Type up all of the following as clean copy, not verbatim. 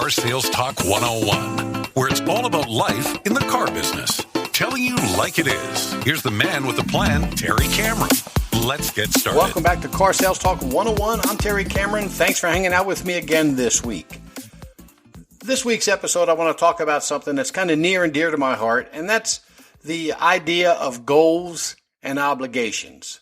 Car Sales Talk 101, where it's all about life in the car business. Telling you like it is. Here's the man with the plan, Terry Cameron. Let's get started. Welcome back to Car Sales Talk 101. I'm Terry Cameron. Thanks for hanging out with me again this week. This week's episode, I want to talk about something that's kind of near and dear to my heart, and that's the idea of goals and obligations.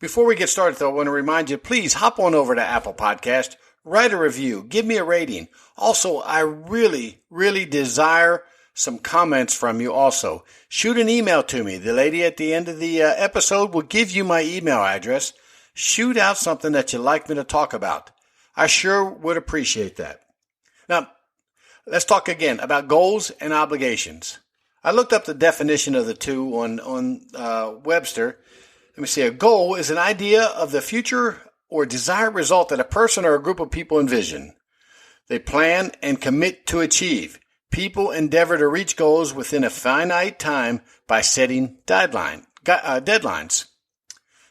Before we get started, though, I want to remind you, please hop on over to Apple Podcast, write a review, give me a rating. Also, I really desire some comments from you also. Shoot an email to me. The lady at the end of the episode will give you my email address. Shoot out something that you'd like me to talk about. I sure would appreciate that. Now, let's talk again about goals and obligations. I looked up the definition of the two on Webster. Let me see. A goal is an idea of the future or desired result that a person or a group of people envision. They plan and commit to achieve. People endeavor to reach goals within a finite time by setting deadlines.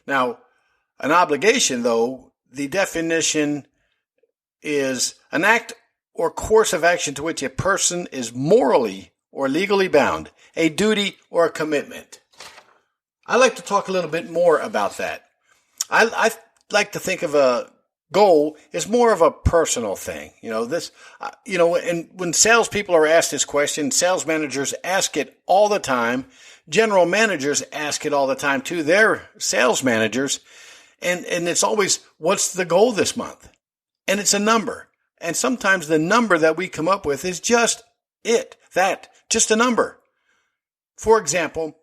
Now, an obligation, though, the definition is an act or course of action to which a person is morally or legally bound, a duty or a commitment. I'd like to talk a little bit more about that. I like to think of a goal as more of a personal thing. And when salespeople are asked this question, sales managers ask it all the time. General managers ask it all the time to their sales managers. And it's always, what's the goal this month? And it's a number. And sometimes the number that we come up with is just just a number. For example,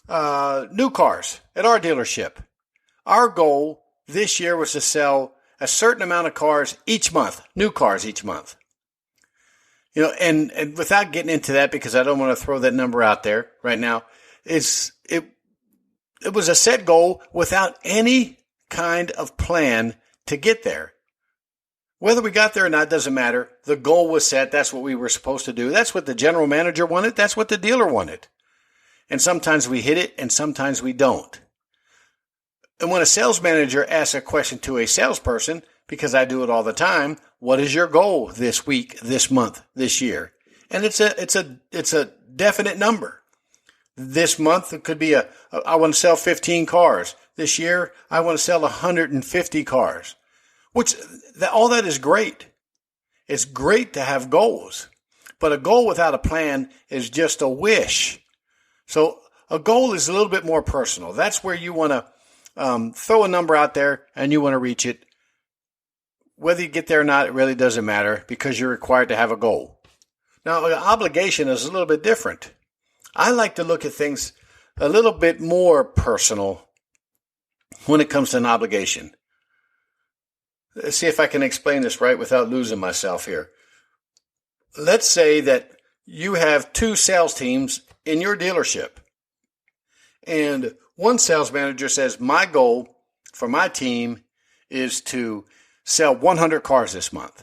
new cars at our dealership. Our goal this year was to sell a certain amount of cars each month, new cars each month. And without getting into that, because I don't want to throw that number out there right now, it was a set goal without any kind of plan to get there. Whether we got there or not doesn't matter. The goal was set. That's what we were supposed to do. That's what the general manager wanted. That's what the dealer wanted. And sometimes we hit it and sometimes we don't. And when a sales manager asks a question to a salesperson, because I do it all the time, what is your goal this week, this month, this year? And it's a definite number. This month it could be I want to sell 15 cars. This year I want to sell 150 cars. All that is great. It's great to have goals, but a goal without a plan is just a wish. So a goal is a little bit more personal. That's where you want to throw a number out there and you want to reach it. Whether you get there or not, it really doesn't matter because you're required to have a goal. Now, an obligation is a little bit different. I like to look at things a little bit more personal when it comes to an obligation. Let's see if I can explain this right without losing myself here. Let's say that you have two sales teams in your dealership. And one sales manager says, my goal for my team is to sell 100 cars this month.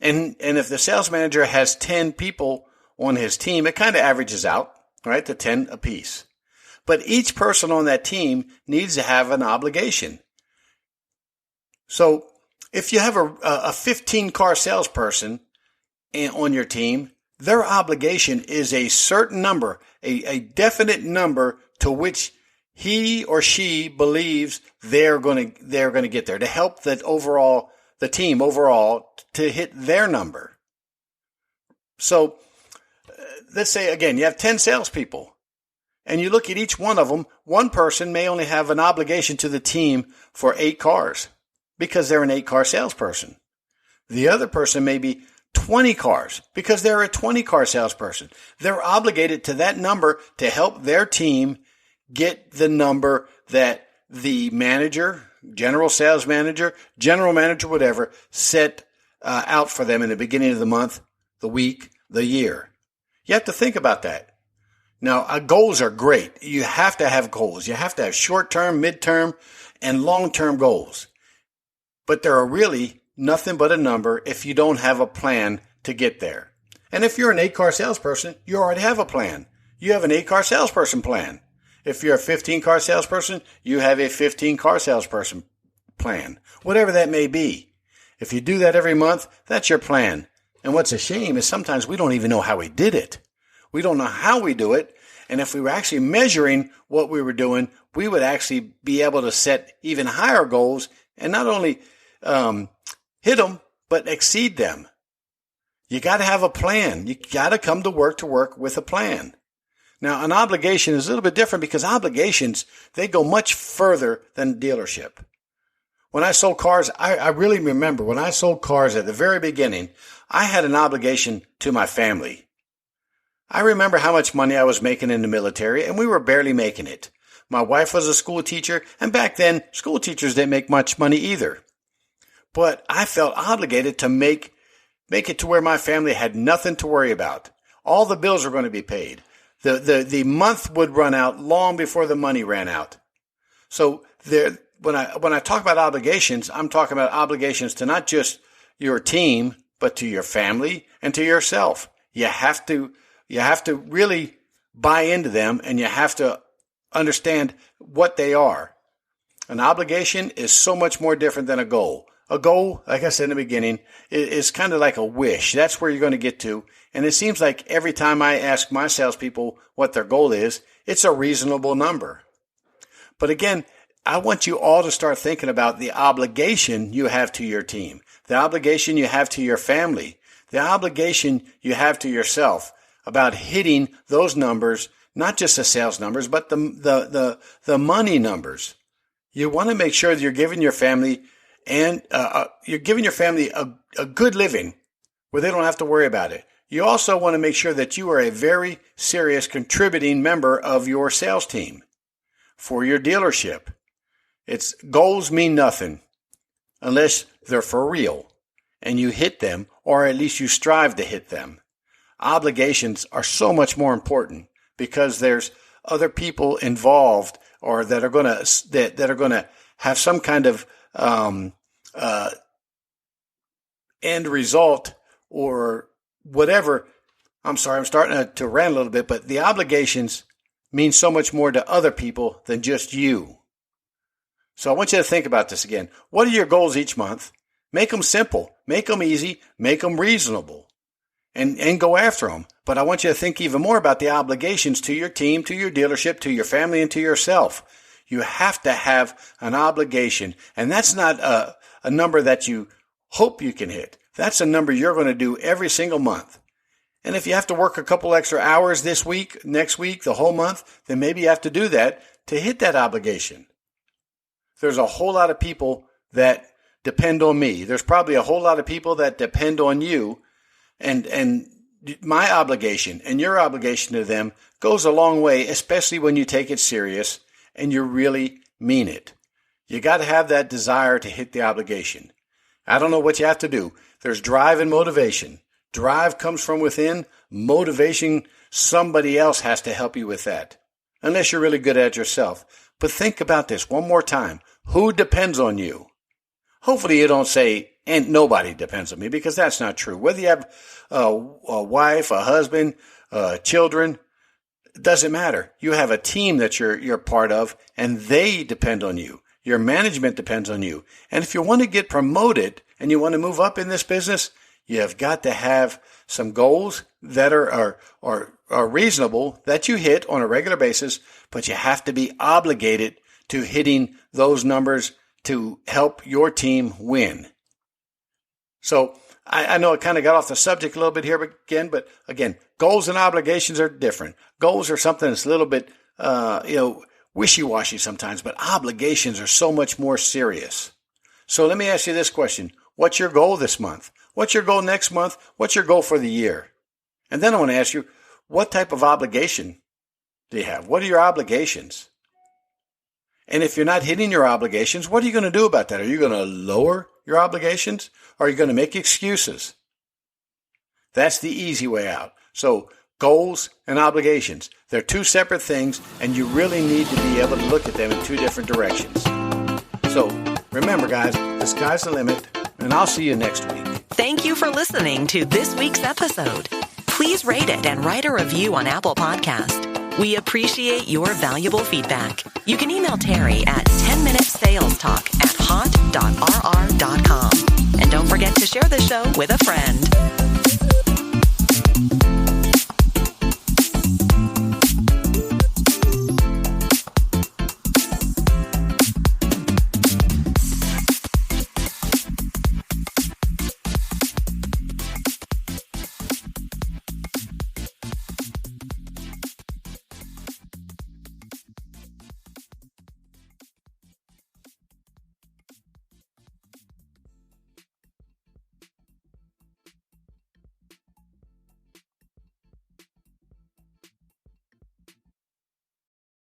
And if the sales manager has 10 people on his team, it kind of averages out, right, to 10 apiece. But each person on that team needs to have an obligation. So if you have a 15-car salesperson on your team, their obligation is a certain number, a definite number to which he or she believes they're going to get there to help the team overall to hit their number. So let's say again, you have 10 salespeople and you look at each one of them. One person may only have an obligation to the team for 8 cars because they're an 8-car salesperson. The other person may be 20 cars because they're a 20-car salesperson. They're obligated to that number to help their team get the number that the manager, general sales manager, general manager, whatever, set out for them in the beginning of the month, the week, the year. You have to think about that. Now, goals are great. You have to have goals. You have to have short-term, mid-term, and long-term goals. But there are really nothing but a number if you don't have a plan to get there. And if you're an 8-car salesperson, you already have a plan. You have an 8-car salesperson plan. If you're a 15-car salesperson, you have a 15-car salesperson plan, whatever that may be. If you do that every month, that's your plan. And what's a shame is sometimes we don't even know how we did it. We don't know how we do it. And if we were actually measuring what we were doing, we would actually be able to set even higher goals and not only hit them, but exceed them. You got to have a plan. You got to come to work with a plan. Now, an obligation is a little bit different because obligations, they go much further than dealership. When I sold cars, I really remember when I sold cars at the very beginning, I had an obligation to my family. I remember how much money I was making in the military, and we were barely making it. My wife was a school teacher, and back then, school teachers didn't make much money either. But I felt obligated to make it to where my family had nothing to worry about. All the bills were going to be paid. The month would run out long before the money ran out. So when I talk about obligations, I'm talking about obligations to not just your team, but to your family and to yourself. You have to really buy into them, and you have to understand what they are. An obligation is so much more different than a goal. A goal, like I said in the beginning, is kind of like a wish. That's where you're going to get to. And it seems like every time I ask my salespeople what their goal is, it's a reasonable number. But again, I want you all to start thinking about the obligation you have to your team, the obligation you have to your family, the obligation you have to yourself about hitting those numbers, not just the sales numbers, but the money numbers. You want to make sure that you're giving your family a good living where they don't have to worry about it. You also want to make sure that you are a very serious contributing member of your sales team for your dealership. Its goals mean nothing unless they're for real and you hit them, or at least you strive to hit them. Obligations are so much more important because there's other people involved or that are going to have some kind of end result or whatever. I'm sorry, I'm starting to rant a little bit, but the obligations mean so much more to other people than just you. So I want you to think about this again. What are your goals each month? Make them simple, make them easy, make them reasonable, and go after them. But I want you to think even more about the obligations to your team, to your dealership, to your family, and to yourself. You have to have an obligation, and that's not a number that you hope you can hit. That's a number you're going to do every single month. And if you have to work a couple extra hours this week, next week, the whole month, then maybe you have to do that to hit that obligation. There's a whole lot of people that depend on me. There's probably a whole lot of people that depend on you. And my obligation and your obligation to them goes a long way, especially when you take it serious and you really mean it. You got to have that desire to hit the obligation. I don't know what you have to do. There's drive and motivation. Drive comes from within. Motivation, somebody else has to help you with that, unless you're really good at it yourself. But think about this one more time. Who depends on you? Hopefully you don't say, and nobody depends on me, because that's not true. Whether you have a wife, a husband, children, it doesn't matter. You have a team that you're part of, and they depend on you. Your management depends on you. And if you want to get promoted and you want to move up in this business, you have got to have some goals that are reasonable that you hit on a regular basis, but you have to be obligated to hitting those numbers to help your team win. So I know I kind of got off the subject a little bit here but again, goals and obligations are different. Goals are something that's a little bit, wishy-washy sometimes, but obligations are so much more serious. So let me ask you this question. What's your goal this month? What's your goal next month? What's your goal for the year? And then I want to ask you, what type of obligation do you have? What are your obligations? And if you're not hitting your obligations, what are you going to do about that? Are you going to lower your obligations? Or are you going to make excuses? That's the easy way out. So goals and obligations, they're two separate things, and you really need to be able to look at them in two different directions. So remember, guys, the sky's the limit, and I'll see you next week. Thank you for listening to this week's episode. Please rate it and write a review on Apple Podcast. We appreciate your valuable feedback. You can email Terry at 10minutessalestalk@hot.rr.com. And don't forget to share the show with a friend.